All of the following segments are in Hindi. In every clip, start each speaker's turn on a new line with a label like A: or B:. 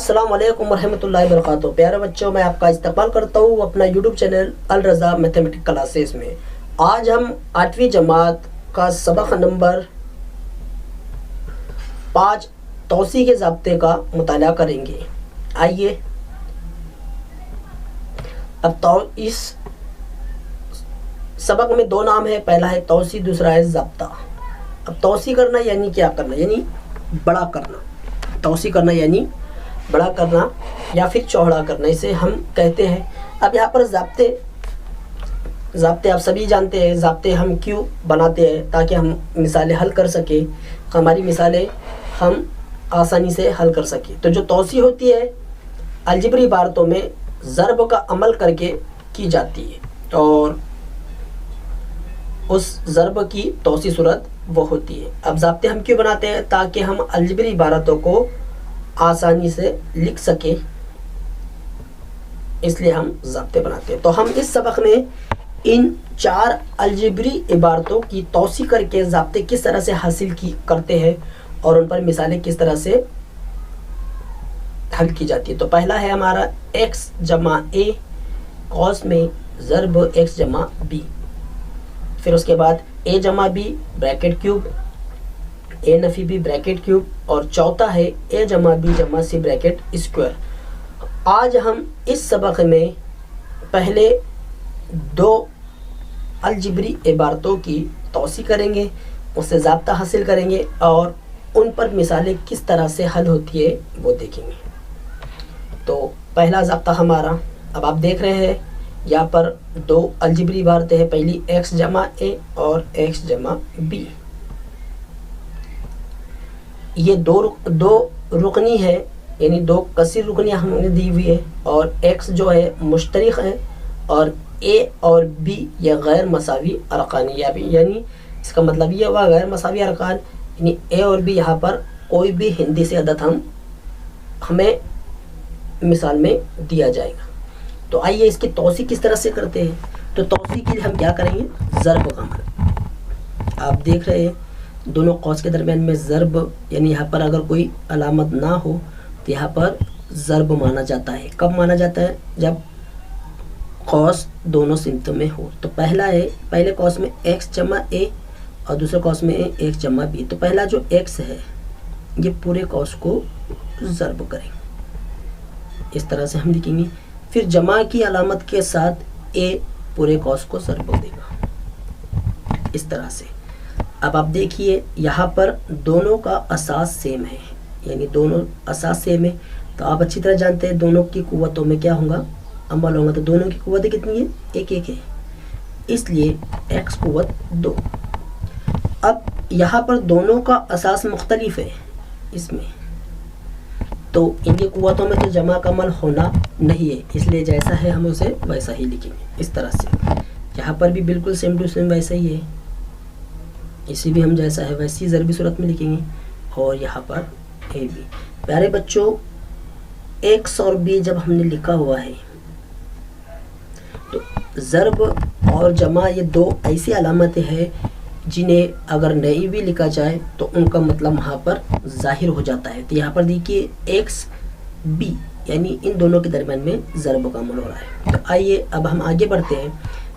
A: अस्सलाम वालेकुम रहमतुल्लाहि व बरकातुहू। प्यारे बच्चों, मैं आपका इस्तकबाल करता हूँ अपना यूट्यूब चैनल अल रज़ा मैथमेटिक्स क्लासेस में। आज हम 8वीं जमात का सबक नंबर 5 तौसी के ज़ाब्ते का मुताला करेंगे। आइए अब इस सबक में दो नाम है, पहला है तौसी, दूसरा है ज़ाब्ता। अब तौसी करना यानी क्या करना, यानी बड़ा करना। तौसी करना यानी बड़ा करना या फिर चौड़ा करना, इसे हम कहते हैं। अब यहाँ पर ज़ाब्ते आप सभी जानते हैं। ज़ाब्ते हम क्यों बनाते हैं? ताकि हम मिसालें हल कर सके, हमारी मिसालें हम आसानी से हल कर सके। तो जो तौसी होती है अलजेब्री इबारतों में ज़र्ब का अमल करके की जाती है, और उस ज़र्ब की तौसी सूरत वो होती है। अब ज़ाब्ते हम क्यों बनाते हैं? ताकि हम अलजेब्री इबारतों को आसानी से लिख सके, इसलिए हम ज़ाब्ते बनाते हैं। तो हम इस सबक में इन 4 अलजेब्री इबारतों की तौसी करके ज़ाब्ते किस तरह से हासिल करते हैं और उन पर मिसालें किस तरह से हल की जाती है। तो पहला है हमारा x जमा a कॉस में ज़र्ब x जमा b। फिर उसके बाद a जमा b bracket cube, a Nafi b bracket cube, और चौथा है a जमा b जमा c ब्रैकेट स्क्वायर। आज हम इस सबक में पहले 2 अलजेब्री इबारतों की तौसी करेंगे, उससे ज़ाब्ता हासिल करेंगे और उन पर मिसालें किस तरह से हल होती है वो देखेंगे। तो पहला ज़ाब्ता हमारा, अब आप देख रहे हैं यहाँ पर 2 अलजेब्री इबारतें हैं। पहली x जमा a और x जमा b। ये दो रुकनी है, यानी 2 कसीर रुकनियाँ हमने दी हुई है, और x जो है मुश्तरिक है, और a और b ये गैर मसावी अरकान, यानी इसका मतलब ये हुआ गैर मसावी अरकान, यानी a और b यहाँ पर कोई भी हिंदी से अदद हमें मिसाल में दिया जाएगा। तो आइए इसकी तौसी किस तरह से करते हैं। तो तौसी के लिए हम क्या करेंगे? ज़र्ब का अमल। आप देख रहे हैं दोनों कौस के दरमियान में ज़र्ब, यानी यहाँ पर अगर कोई अलामत ना हो तो यहाँ पर ज़र्ब माना जाता है। कब माना जाता है? जब कौस दोनों सिमतों में हो। तो पहले कौस में x जमा a और दूसरे कौस में x जमा b। तो पहला जो x है ये पूरे कौस को ज़र्ब करेंगे, इस तरह से हम लिखेंगे। फिर जमा की अलामत के साथ a पूरे कौस को ज़र्ब देगा, इस तरह से। अब आप देखिए यहाँ पर दोनों का असास सेम है, यानी दोनों असास सेम है। तो आप अच्छी तरह जानते हैं दोनों की कुव्वतों में क्या होगा? अमल होगा। तो दोनों की कुव्वतें कितनी है? 1-1 है, इसलिए x कुव्वत 2। अब यहाँ पर दोनों का असास मुख्तलिफ है इसमें, तो इनकी कुव्वतों में तो जमा का अमल होना नहीं है, इसलिए जैसा है हम उसे वैसा ही लिखेंगे, इस तरह से। यहाँ पर भी बिल्कुल सेम टू सेम वैसा ही है, इसी भी हम जैसा है वैसी ज़रबी सूरत में लिखेंगे। और यहाँ पर a b। प्यारे बच्चों, x और b जब हमने लिखा हुआ है तो ज़र्ब और जमा ये 2 ऐसी अलामतें हैं जिन्हें अगर नहीं भी लिखा जाए तो उनका मतलब वहाँ पर ज़ाहिर हो जाता है। तो यहाँ पर देखिए x b, यानी इन दोनों के दरमियान में ज़र्ब का अमल हो रहा है। तो आइए अब हम आगे बढ़ते हैं।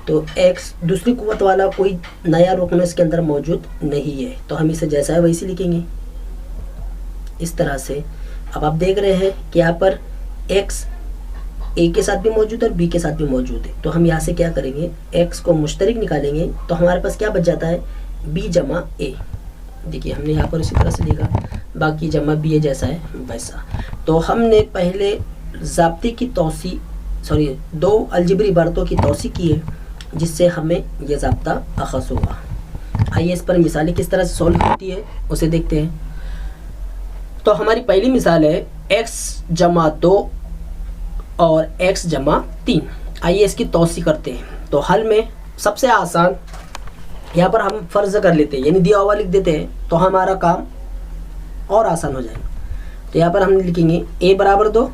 A: तो x दूसरी कुव्वत वाला कोई नया रुकन इसके अंदर मौजूद नहीं है, तो हम इसे जैसा है वैसे लिखेंगे, इस तरह से। अब आप देख रहे हैं कि यहाँ पर x a के साथ भी मौजूद है और b के साथ भी मौजूद है। तो हम यहाँ से क्या करेंगे? x को मुश्तरिक निकालेंगे, तो हमारे पास क्या बच जाता है? b जमा a। देखिए हमने यहाँ पर इसी तरह से लिखा, बाकी जमा b जैसा है वैसा। तो हमने पहले ज़ाब्ते की तौसी 2 अलजेब्री इबारतों की तौसी की है, जिससे हमें यह ज़ाब्ता अख़ज़ होगा। आइए इस पर मिसालें किस तरह से सॉल्व होती है उसे देखते हैं। तो हमारी पहली मिसाल है x जमा 2 और x जमा 3। आइए इसकी तौसी करते हैं। तो हल में सबसे आसान यहाँ पर हम फ़र्ज़ कर लेते हैं, यानी दिया हुआ लिख देते हैं, तो हमारा काम और आसान हो जाएगा। तो यहाँ पर हम लिखेंगे a बराबर 2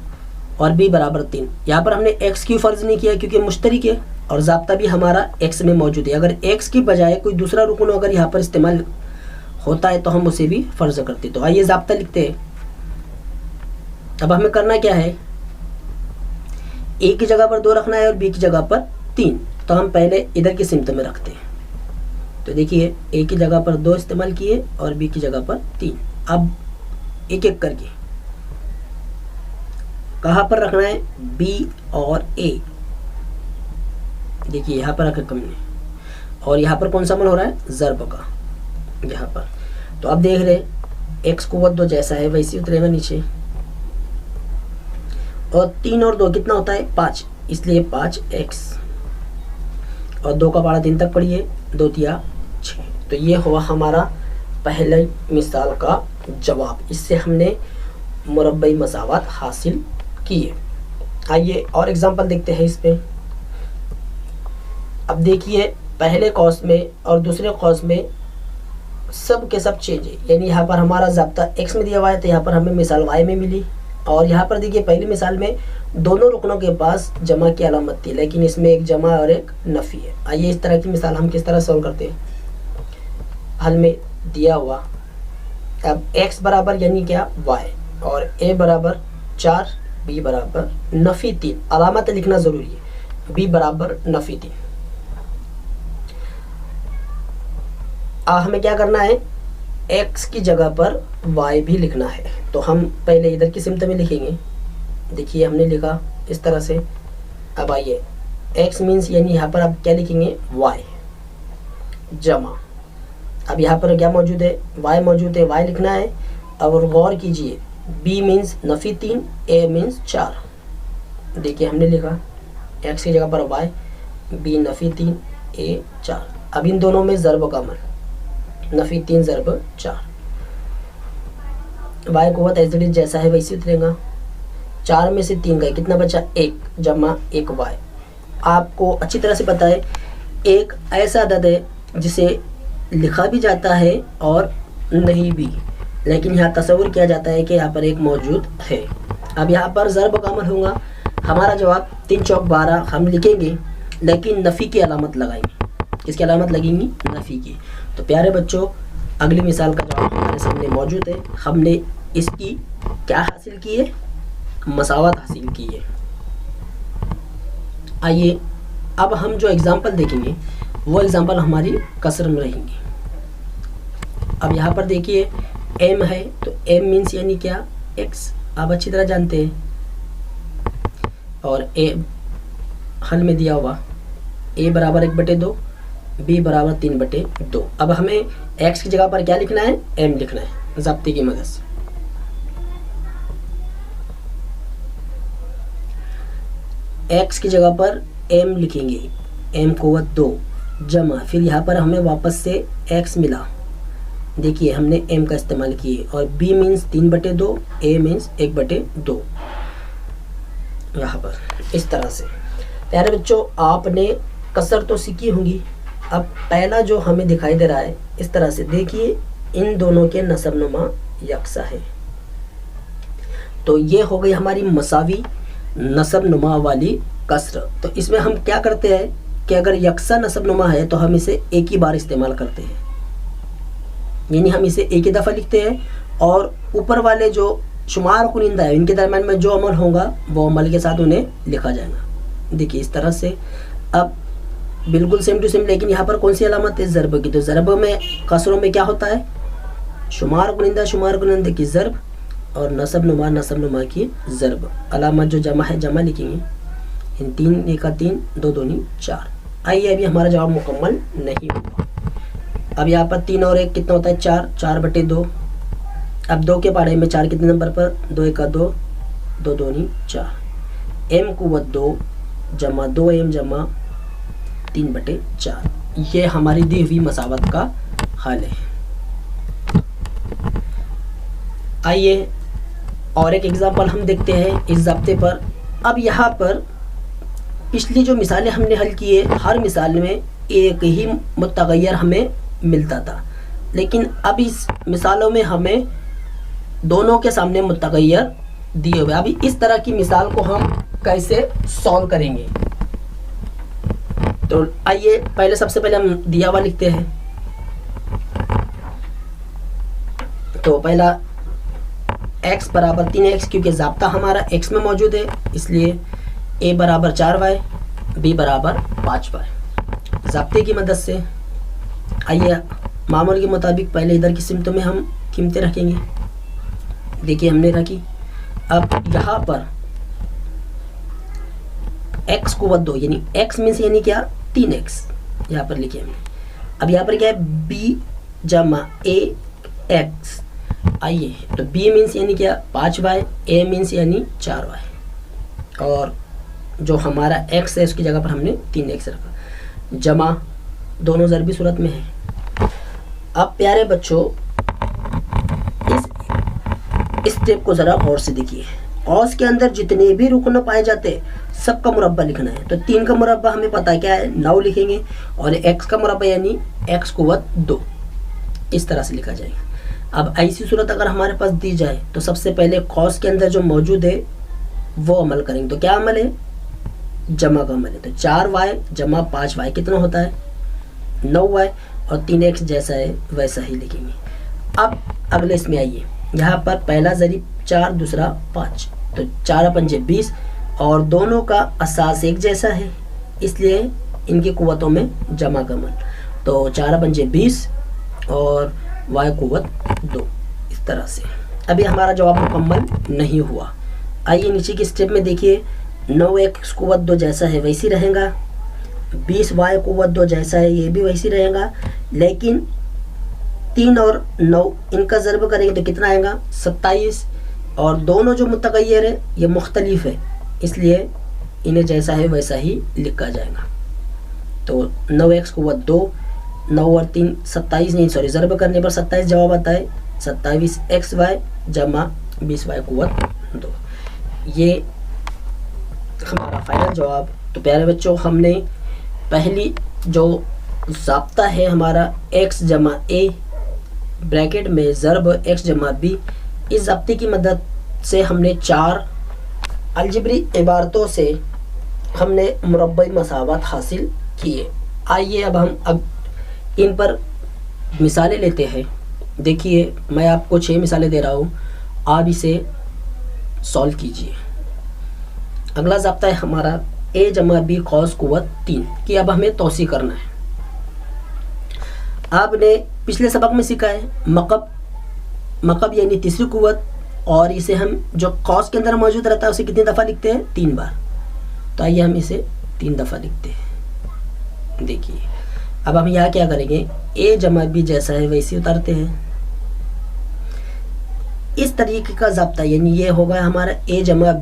A: और b बराबर 3। यहाँ पर हमने x क्यों फ़र्ज़ नहीं किया? क्योंकि मुश्तरिक है और ज़ाब्ता भी हमारा x में मौजूद है। अगर x की बजाय कोई दूसरा रुकन अगर यहाँ पर इस्तेमाल होता है तो हम उसे भी फ़र्ज़ करते। तो आइए ज़ाब्ता लिखते हैं। अब हमें करना क्या है, ए की जगह पर 2 रखना है और बी की जगह पर 3। तो हम पहले इधर की सिमत में रखते हैं। तो देखिए ए की जगह पर 2 इस्तेमाल किए और बी की जगह पर 3। अब एक एक करके कहाँ पर रखना है, बी और ए। देखिए यहाँ पर रखा हमने, और यहाँ पर कौन सा अमल हो रहा है, ज़र्ब का यहाँ पर। तो अब देख रहे एक्स कुव्वत 2 जैसा है वैसे ही उतरेगा नीचे, और 3 और 2 कितना होता है, 5, इसलिए 5x, और 2 का पारा 3 तक पढ़िए, 2 तिया 6। तो ये हुआ हमारा पहले मिसाल का जवाब। इससे हमने मुरब्बई मसावत हासिल किए। आइए और एग्जांपल देखते हैं इस पे। अब देखिए पहले कॉस में और दूसरे कॉस में सब के सब चेंज है, यानी यहाँ पर हमारा ज़ाब्ता x में दिया हुआ है तो यहाँ पर हमें मिसाल y में मिली। और यहाँ पर देखिए पहली मिसाल में दोनों रुकनों के पास जमा की अलामत थी, लेकिन इसमें एक जमा और एक नफ़ी है। आइए इस तरह की मिसाल हम किस तरह सॉल्व करते हैं। हल में दिया हुआ, अब x बराबर यानी क्या, y, और a बराबर 4, b बराबर नफ़ी 3, अलामत लिखना ज़रूरी है, b बराबर नफ़ी 3। हमें क्या करना है, x की जगह पर y भी लिखना है। तो हम पहले इधर की सिमत में लिखेंगे। देखिए हमने लिखा इस तरह से। अब आइए x मीन्स यानी यहाँ पर आप क्या लिखेंगे, y जमा, अब यहाँ पर क्या मौजूद है, y मौजूद है, y लिखना है। अब गौर कीजिए b मीन्स नफ़ी 3, a मीन्स 4। देखिए हमने लिखा x की जगह पर y, b नफ़ी 3, a 4। अब इन दोनों में ज़र्ब का अमल, नफ़ी 3 ज़र्ब 4, y कुव्वत एज़ जैसा है वैसे उतरेगा। 4 में से 3 गए, कितना बचा, 1 जमा 1 y। आपको अच्छी तरह से पता है एक ऐसा अदद है जिसे लिखा भी जाता है और नहीं भी, लेकिन यहाँ तस्वुर किया जाता है कि यहाँ पर एक मौजूद है। अब यहाँ पर ज़र्ब का अमल होगा। हमारा जवाब 3 चौक 12 हम लिखेंगे, लेकिन नफ़ी की अलामत लगाएंगे। किसकी अलामत लगेंगी, नफ़ी की। तो प्यारे बच्चों अगली मिसाल का जवाब हमारे सामने मौजूद है। हमने इसकी क्या हासिल की है, मसावत हासिल की है। आइए अब हम जो एग्ज़ाम्पल देखेंगे वो एग्ज़ाम्पल हमारी कसर में रहेंगी। अब यहाँ पर देखिए m है, तो m मीन्स यानी क्या, x, आप अच्छी तरह जानते हैं। और a हल में दिया हुआ a बराबर 1/2, b बराबर 3/2। अब हमें x की जगह पर क्या लिखना है, m लिखना है ज़ाब्ते की मदद से। x की जगह पर m लिखेंगे, m कुव्वत 2 जमा, फिर यहाँ पर हमें वापस से x मिला। देखिए हमने m का इस्तेमाल किए, और b मीन्स 3/2, a मीन्स 1/2 यहाँ पर इस तरह से। प्यारे बच्चों आपने कसर तो सीखी होंगी। अब पहला जो हमें दिखाई दे रहा है इस तरह से, देखिए इन दोनों के नसब नुमा यकसा है। तो ये हो गई हमारी मसावी नसब नुमा वाली कसर। तो इसमें हम क्या करते हैं कि अगर यकसा नसब नुमा है तो हम इसे एक ही बार इस्तेमाल करते हैं, यानी हम इसे एक ही दफ़ा लिखते हैं, और ऊपर वाले जो शुमार कुनिंदा है इनके दरम्यान में जो अमल होगा वो अमल के साथ उन्हें लिखा जाएगा। देखिए इस तरह से। अब बिल्कुल सेम टू सेम, लेकिन यहाँ पर कौन सी अलामत है, ज़र्ब की। तो ज़र्ब में कसरों में क्या होता है, शुमार कुनिंदा की ज़र्ब, और नसब नुमा की ज़र्ब। अलामत जो जमा है जमा लिखेंगे, इन 3 का 3, 2 दूनी 4। आइए अभी हमारा जवाब मुकम्मल नहीं हुआ। अब यहाँ पर 3 और 1 कितना होता है, 4, 4/2। अब 2 के पारे में 4 कितने नंबर पर, 2 1 का 2, 2 दूनी 4। m कुव्वत 2 जमा 2m जमा 3/4। ये हमारी दी हुई मसावत का हल है। आइए और एक एग्जांपल हम देखते हैं इस ज़ाब्ते पर। अब यहाँ पर पिछली जो मिसालें हमने हल की है, हर मिसाल में एक ही मुतगय्यर हमें मिलता था, लेकिन अब इस मिसालों में हमें दोनों के सामने मुतगय्यर दिए हुए। अभी इस तरह की मिसाल को हम कैसे सॉल्व करेंगे, तो आइए पहले सबसे पहले हम दिया हुआ लिखते हैं। तो पहला x बराबर 3x, क्योंकि ज़ाब्ता हमारा x में मौजूद है, इसलिए a बराबर 4y, b बराबर 5y। ज़ाब्ते की मदद से आइए मामूल के मुताबिक पहले इधर की सिमतों में हम कीमतें रखेंगे। देखिए हमने रखी। अब यहाँ पर x कुव्वत 2 यानी x मीन्स यानी क्या 3x यहाँ पर लिखे हमने। अब यहाँ पर क्या है b जमा a x। आइए तो b मीन्स यानी क्या 5y, a मीन्स यानी 4y, और जो हमारा x है उसकी जगह पर हमने 3x रखा, जमा दोनों ज़रबी सूरत में है। अब प्यारे बच्चों इस स्टेप को ज़रा गौर से देखिए। औस के अंदर जितने भी रुकन पाए जाते हैं सबका मुरब्बा लिखना है। तो 3 का मुरब्बा हमें पता है क्या है 9 लिखेंगे, और x का मुरब्बा यानी x कुव्वत 2 इस तरह से लिखा जाएगा। अब ऐसी सूरत अगर हमारे पास दी जाए तो सबसे पहले कौस के अंदर जो मौजूद है वो अमल करेंगे। तो क्या अमल है, जमा का अमल है। तो 4y जमा 5y कितना होता है 9y, और 3x जैसा है वैसा ही लिखेंगे। अब अगले इसमें आइए, यहाँ पर पहला ज़रीब 4 दूसरा 5, तो 4 पंजे 20, और दोनों का असास एक जैसा है इसलिए इनकी कुव्वतों में जमा का अमल। तो 4 पंजे 20 और y कुव्वत 2 इस तरह से। अभी हमारा जवाब मुकम्मल नहीं हुआ। आइए नीचे की स्टेप में देखिए, 9x कुव्वत 2 जैसा है वैसी रहेगा, 20y कुव्वत 2 जैसा है ये भी वैसी रहेगा, लेकिन 3 और 9 इनका ज़र्ब करेंगे तो कितना आएगा 27, और दोनों जो मुतगय्यर है ये मुख्तलिफ है इसलिए इन्हें जैसा है वैसा ही लिखा जाएगा। तो 9x कुव्वत 2, 9 और 3 27 नहीं सॉरी ज़र्ब करने पर 27 जवाब आता है, 27xy जमा 20y कुव्वत 2, ये हमारा फाइनल जवाब। तो प्यारे बच्चों हमने पहली जो ज़ाब्ता है हमारा x जमा a ब्रैकेट में ज़र्ब x जमा b, इस ज़ाब्ते की मदद से हमने 4 अलजबरी इबारतों से हमने मुरब्बई मसावत हासिल किए। आइए अब हम इन पर मिसालें लेते हैं। देखिए मैं आपको 6 मिसालें दे रहा हूँ, आप इसे सॉल्व कीजिए। अगला ज़ाब्ता है हमारा a जमा b कौस कुव्वत 3 की अब हमें तौसी करना है। आपने पिछले सबक में सीखा है मकब यानी तीसरी कुव्वत, और इसे हम जो कौस के अंदर मौजूद रहता है उसे कितनी दफ़ा लिखते हैं 3 बार। तो आइए हम इसे 3 दफ़ा लिखते हैं। देखिए अब हम यहाँ क्या करेंगे, a जमा b जैसा है वैसे उतारते हैं। इस तरीके का ज़ाब्ता यानी ये होगा हमारा a जमा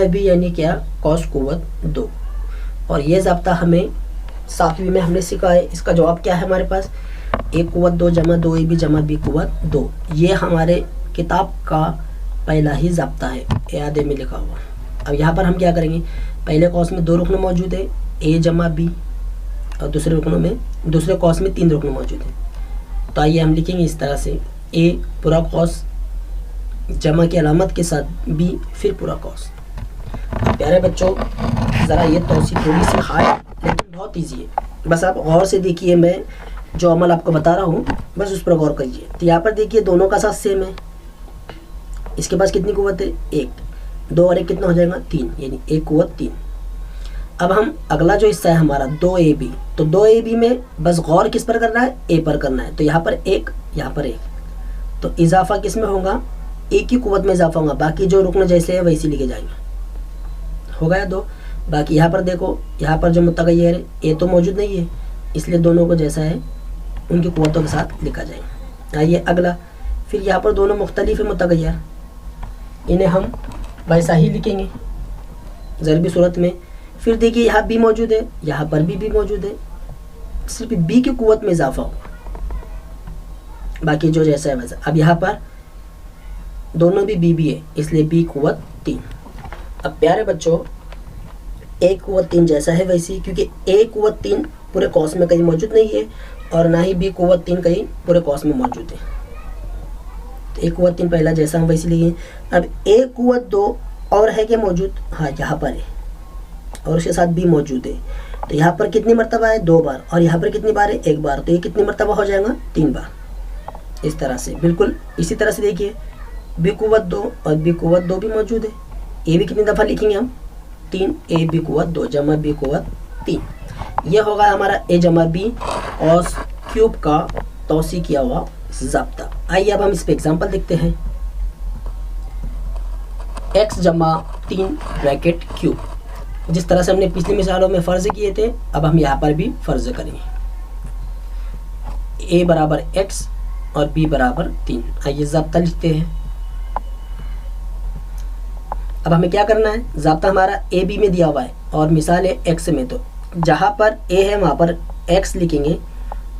A: b यानी क्या कौस कुव्वत 2, और ये ज़ाब्ता हमें 7वीं में हमने सीखा है। इसका जवाब क्या है हमारे पास a कुव्वत 2 जमा 2ab जमा b कुव्वत 2, ये हमारे किताब का पहला ही ज़ाब्ता है यादे में लिखा हुआ। अब यहाँ पर हम क्या करेंगे, पहले कौस में 2 रुकन मौजूद है a जमा b, और दूसरे कौस में 3 रुकन मौजूद है। तो आइए हम लिखेंगे इस तरह से a पूरा कौस जमा की अलामत के साथ b फिर पूरा कौस। प्यारे बच्चों ज़रा ये तौसी थोड़ी सी हार्ड लेकिन बहुत ईजी है, बस आप गौर से देखिए। मैं जो अमल आपको बता रहा हूँ बस उस पर गौर करिए। तो यहाँ पर देखिए दोनों का साथ सेम है, इसके पास कितनी कुव्वत है 1, 2 और 1 कितना हो जाएगा 3, यानी 1 कुव्वत 3। अब हम अगला जो हिस्सा है हमारा 2ab, तो 2ab में बस गौर किस पर करना है a पर करना है। तो यहाँ पर 1 यहाँ पर 1, तो इजाफा किस में होगा a की कुव्वत में इजाफा होगा, बाकी जो रुकन जैसे है वैसे लिखे जाएंगे। हो गया 2। बाकी यहाँ पर देखो, यहाँ पर जो मुतगय्यर है a तो मौजूद नहीं है इसलिए दोनों को जैसा है उनकी कुव्वतों के साथ लिखा जाएगा। आइए अगला, फिर यहाँ पर दोनों मुख्तलिफ है मुतगय्यर, इन्हें हम वैसा ही लिखेंगे ज़रबी सूरत में। फिर देखिए यहाँ b मौजूद है, यहाँ पर भी b मौजूद है, सिर्फ b की कुव्वत में इजाफा होगा, बाकी जो जैसा है वैसा। अब यहाँ पर दोनों भी b है इसलिए b कुव्वत 3। अब प्यारे बच्चों a कुव्वत 3 जैसा है वैसी, क्योंकि a कुव्वत 3 पूरे कौस में कहीं मौजूद नहीं है और ना ही b कुव्वत 3 कहीं पूरे कौस में मौजूद है। तो a कुव्वत 3 पहला जैसा हम वैसे लिए। अब a कुव्वत 2 और है क्या मौजूद, हाँ यहाँ पर है, और उसके साथ b मौजूद है। तो यहाँ पर कितनी मरतबा है 2 बार, और यहाँ पर कितनी बार है 1 बार, तो ये कितनी मरतबा हो जाएगा 3 बार। इस तरह से, बिल्कुल इसी तरह से देखिए b कुव्वत 2 और b कुव्वत 2 भी मौजूद है। ए भी कितनी दफ़ा लिखेंगे हम 3, ए बी कुव्वत 2 जमा b कुव्वत 3। यह होगा हमारा a जमा b कॉस क्यूब का तौसी किया हुआ ज़ाब्ता। आइए अब हम इस पे एग्जांपल देखते हैं। x जमा 3 ब्रैकेट क्यूब, जिस तरह से हमने पिछली मिसालों में फ़र्ज़ किए थे अब हम यहाँ पर भी फ़र्ज़ करेंगे। a बराबर x और b बराबर 3। आइए ज़ाब्ता लिखते हैं। अब हमें क्या करना है, ज़ाब्ता हमारा ए बी में दिया हुआ है और मिसाल है x में, तो जहाँ पर a है वहाँ पर x लिखेंगे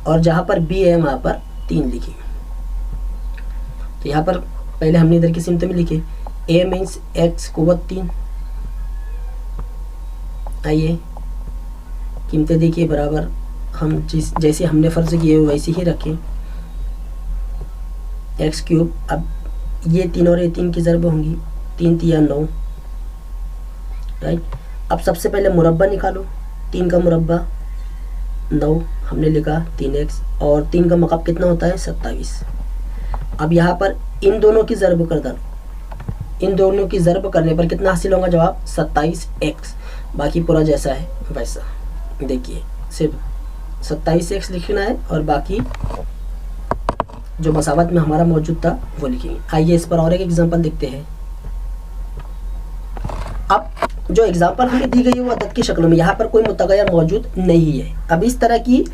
A: और जहाँ पर b है वहाँ पर 3 लिखेंगे। तो यहाँ पर पहले हमने इधर की सिमत में लिखे a मीन्स x कुव्वत 3। आइए कीमतें देखिए बराबर हम जैसे हमने फ़र्ज़ किए वैसे ही रखें। एक्स क्यूब, अब ये 3 और ये 3 की ज़रब होंगी, 3 3 9, राइट। अब सबसे पहले मुरब्बा निकालो, 3 का मुरब्बा 9 हमने लिखा 3x और 3 का मक़ाब कितना होता है 27। अब यहाँ पर इन दोनों की ज़रब कर डालो, इन दोनों की ज़रब करने पर कितना हासिल होगा जवाब 27x। बाकी पूरा जैसा है वैसा, देखिए सिर्फ 27x लिखना है और बाकी जो मसावत में हमारा मौजूद था वो लिखेंगे। आइए इस पर और एक एग्जांपल देखते हैं। अब जो एग्जांपल हमें दी गई है वो अदद की शक्ल में, यहाँ पर कोई मुतग़य्यर मौजूद नहीं है। अब इस तरह की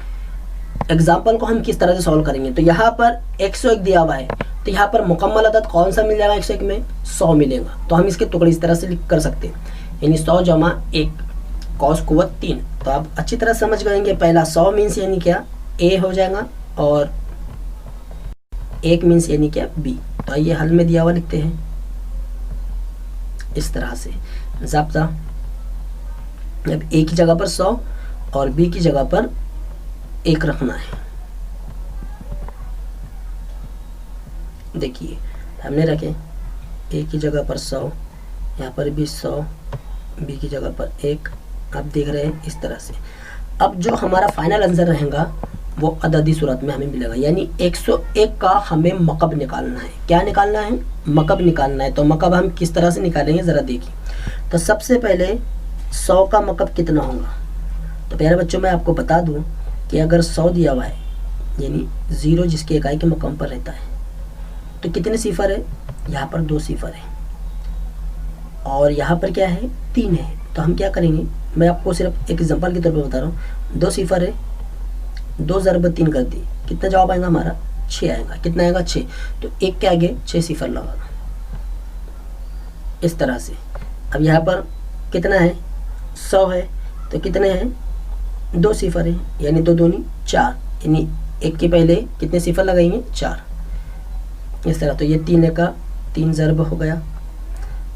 A: एग्जांपल को हम किस तरह से सॉल्व करेंगे, तो यहाँ पर 101 दिया हुआ है, तो यहाँ पर मुकम्मल अदद कौन सा मिल जाएगा 101 में 100 मिलेगा। तो हम इसके टुकड़े इस तरह से लिख कर सकते हैं, यानी 100 जमा 1 कॉस कुव्वत 3। तो आप अच्छी तरह समझ गएंगे, पहला 100 मीन्स यानी क्या a हो जाएगा और 1 मीन्स यानी क्या b। तो आइए हल में दिया हुआ लिखते हैं इस तरह से। ज़ाब्ता अब a की जगह पर 100 और b की जगह पर 1 रखना है। देखिए हमने रखे a की जगह पर 100, यहाँ पर भी 100, b की जगह पर 1। आप देख रहे हैं इस तरह से। अब जो हमारा फाइनल आंसर रहेगा वो अददी सूरत में हमें मिलेगा, यानी 101 का हमें मकब निकालना है। क्या निकालना है, मकब निकालना है। तो मकब हम किस तरह से निकालेंगे ज़रा देखिए। तो सबसे पहले 100 का मकब कितना होगा, तो प्यारे बच्चों मैं आपको बता दूं कि अगर 100 दिया हुआ है यानी 0 जिसके इकाई के मकाम पर रहता है, तो कितने सिफर है, यहाँ पर 2 सिफर है और यहाँ पर क्या है 3 है। तो हम क्या करेंगे, मैं आपको सिर्फ एक एग्जांपल के तौर पर बता रहा हूँ। 2 सिफर है, 2 ज़रब 3 कर दी, कितना जवाब आएगा हमारा 6 आएगा। कितना आएगा 6, तो 1 के आगे 6 सिफर लगाना इस तरह से। अब यहाँ पर कितना है 100 है, तो कितने हैं 2 सिफर है, यानी 2 दूनी 4, यानी 1 के पहले कितने सिफर लगाएंगे 4 इस तरह। तो ये 3 का 3 ज़रब हो गया।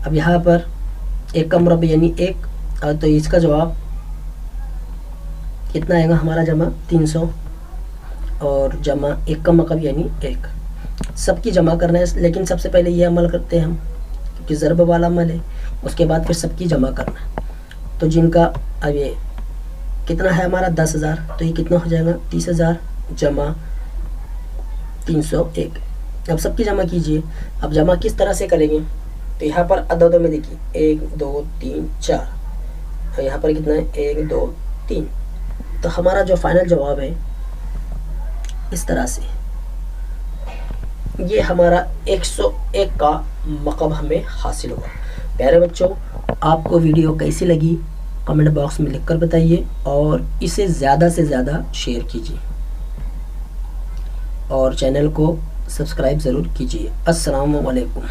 A: अब यहाँ पर 1 का मुरब्बा यानी 1, और तो इसका जवाब कितना आएगा हमारा जमा 300 और जमा 1 का मकब यानी 1। सबकी जमा करना है, लेकिन सबसे पहले ये अमल करते हैं हम क्योंकि ज़रब वाला अमल है, उसके बाद फिर सबकी जमा करना है। तो जिनका अब ये कितना है हमारा 10,000, तो ये कितना हो जाएगा 30,000 जमा 301। अब सबकी जमा कीजिए। अब जमा किस तरह से करेंगे, तो यहाँ पर अददों में देखिए 1 2 3 4 और यहाँ पर कितना है 1 2 3। तो हमारा जो फाइनल जवाब है इस तरह से, ये हमारा 101 का मकब हमें हासिल हुआ। प्यारे बच्चों आपको वीडियो कैसी लगी कमेंट बॉक्स में लिखकर बताइए और इसे ज़्यादा से ज़्यादा शेयर कीजिए और चैनल को सब्सक्राइब ज़रूर कीजिए। अस्सलामु अलैकुम।